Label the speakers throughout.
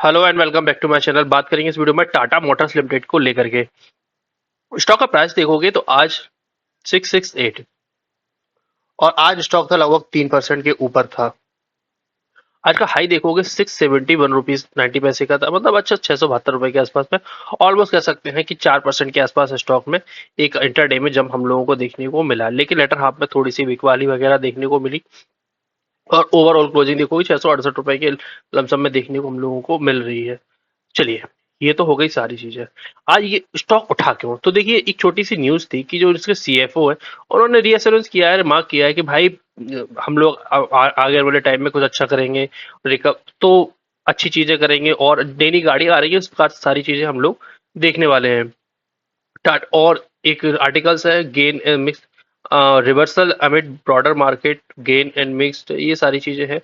Speaker 1: Hello and welcome back to my channel. बात करेंगे इस वीडियो में टाटा मोटर्स लिमिटेड को लेकर के। स्टॉक का प्राइस देखोगे तो आज 668 और आज स्टॉक था लगभग 3% के ऊपर था। आज का हाई देखोगे 671 रुपीज 90 पैसे का था, मतलब अच्छा 672 रुपए के आसपास में। ऑलमोस्ट कह सकते हैं कि 4% के आसपास स्टॉक में एक इंटरडे में जब हम लोगों को देखने को मिला, लेकिन लेटर हाफ में थोड़ी सी बिकवाली वगैरह देखने को मिली और ओवरऑल क्लोजिंग देखोगे 668 रुपए के लमसम में देखने को हम लोगों को मिल रही है। चलिए, ये तो हो गई सारी चीजें। आज ये स्टॉक उठा क्यों? तो देखिए, एक छोटी सी न्यूज थी कि जो इसके सीएफओ है उन्होंने रीअश्योरेंस किया है, रिमार्क किया है कि भाई हम लोग आगे वाले टाइम में कुछ अच्छा करेंगे, रिकव तो अच्छी चीजें करेंगे और नई नई गाड़ी आ रही है, उस प्रकार से सारी चीजें हम लोग देखने वाले हैं। और एक आर्टिकल्स है gain and mix reversal amid broader market gain and mixed, ये सारी चीजें हैं।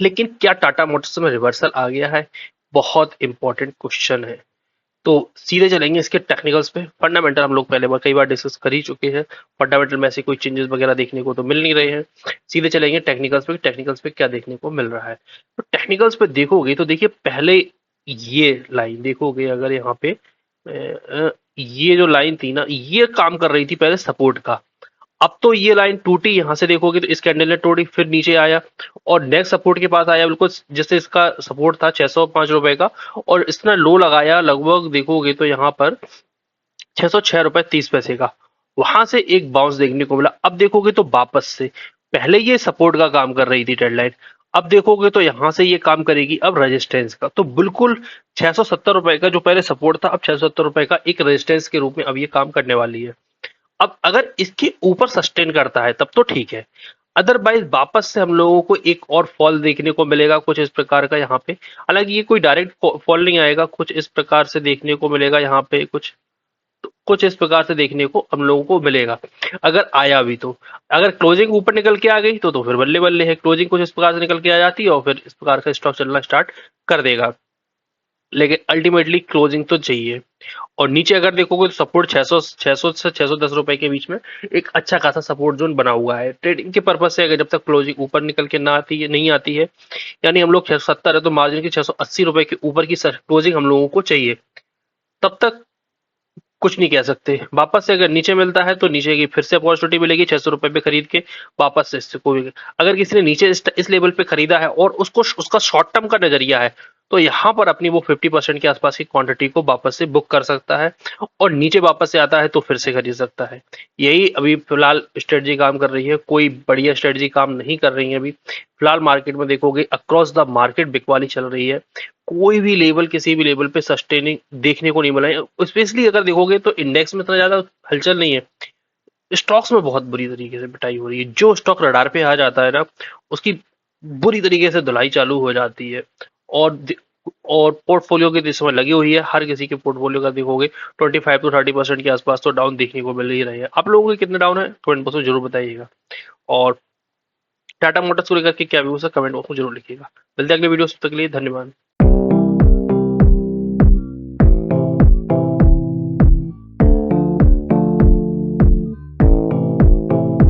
Speaker 1: लेकिन क्या टाटा मोटर्स में रिवर्सल आ गया है? बहुत इंपॉर्टेंट क्वेश्चन है। तो सीधे चलेंगे इसके टेक्निकल्स पे। फंडामेंटल हम लोग पहले बार कई बार डिस्कस कर ही चुके हैं। फंडामेंटल में ऐसे कोई चेंजेस वगैरह देखने को तो मिल नहीं रहे हैं। सीधे चलेंगे टेक्निकल्स पे, टेक्निकल्स पे क्या देखने को मिल रहा है। तो टेक्निकल्स पे देखोगे तो देखिए, पहले ये लाइन देखोगे अगर यहाँ पे ये जो लाइन थी ना, ये काम कर रही थी पहले सपोर्ट का। अब तो ये लाइन टूटी, यहां से देखोगे तो इस कैंडल ने तोड़ी, फिर नीचे आया और नेक्स्ट सपोर्ट के पास आया, बिल्कुल जैसे इसका सपोर्ट था 605 रुपए का, और इसने लो लगाया लगभग देखोगे तो यहाँ पर 606 रुपए 30 पैसे का। वहां से एक बाउंस देखने को मिला। अब देखोगे तो वापस से पहले ये सपोर्ट का काम कर रही थी ट्रेंड लाइन, अब देखोगे तो यहां से ये काम करेगी अब रेजिस्टेंस का। तो बिल्कुल 670 रुपए का जो पहले सपोर्ट था, अब 670 रुपए का एक रेजिस्टेंस के रूप में अब ये काम करने वाली है। अब अगर इसके ऊपर सस्टेन करता है तब तो ठीक है, अदरवाइज वापस से हम लोगों को एक और फॉल देखने को मिलेगा कुछ इस प्रकार का यहाँ पे। हालांकि ये कोई डायरेक्ट फॉल नहीं आएगा, कुछ इस प्रकार से देखने को मिलेगा यहाँ पे, कुछ इस प्रकार से देखने को हम लोगों को मिलेगा अगर आया भी तो। अगर क्लोजिंग ऊपर निकल के आ गई तो फिर बल्ले बल्ले है, क्लोजिंग कुछ इस प्रकार से निकल के आ जाती है और फिर इस प्रकार का स्टॉक चलना स्टार्ट कर देगा। लेकिन अल्टीमेटली क्लोजिंग तो चाहिए। और नीचे अगर देखोगे तो सपोर्ट 600 से 610 रुपए के बीच में एक अच्छा खासा सपोर्ट जोन बना हुआ है ट्रेडिंग के पर्पज से। अगर जब तक क्लोजिंग ऊपर निकल के ना आती है, नहीं आती है, यानी हम लोग 670 है तो मार्जिन की 680 रुपए के ऊपर की क्लोजिंग हम लोगों को चाहिए, तब तक कुछ नहीं कह सकते। वापस से अगर नीचे मिलता है तो नीचे की फिर से अपॉर्चुनिटी मिलेगी 600 रुपए पे खरीद के वापस से इससे कोई। अगर किसी ने नीचे इस लेवल पे खरीदा है और उसको उसका शॉर्ट टर्म का नजरिया है तो यहाँ पर अपनी वो 50% के आसपास की क्वांटिटी को वापस से बुक कर सकता है और नीचे वापस से आता है तो फिर से खरीद सकता है। यही अभी फिलहाल स्ट्रेटजी काम कर रही है, कोई बढ़िया स्ट्रेटजी काम नहीं कर रही है अभी फिलहाल। मार्केट में देखोगे अक्रॉस द मार्केट बिकवाली चल रही है, कोई भी लेवल किसी भी लेवल पे सस्टेनिंग देखने को नहीं मिला है। स्पेशली अगर देखोगे तो इंडेक्स में इतना ज्यादा हलचल नहीं है, स्टॉक्स में बहुत बुरी तरीके से पिटाई हो रही है। जो स्टॉक रडार पे आ जाता है ना, उसकी बुरी तरीके से धुलाई चालू हो जाती है। और और पोर्टफोलियो की इस समय लगी हुई है, हर किसी के पोर्टफोलियो का देखोगे 25 to 30% के आसपास तो डाउन देखने को मिल ही रहे हैं। आप लोगों के कितने डाउन है कमेंट बॉक्स में जरूर बताइएगा। और टाटा मोटर्स को लेकर के क्या व्यूज है कमेंट बॉक्स में जरूर लिखिएगा। मिलते हैं अगले वीडियो, तब तक के लिए धन्यवाद।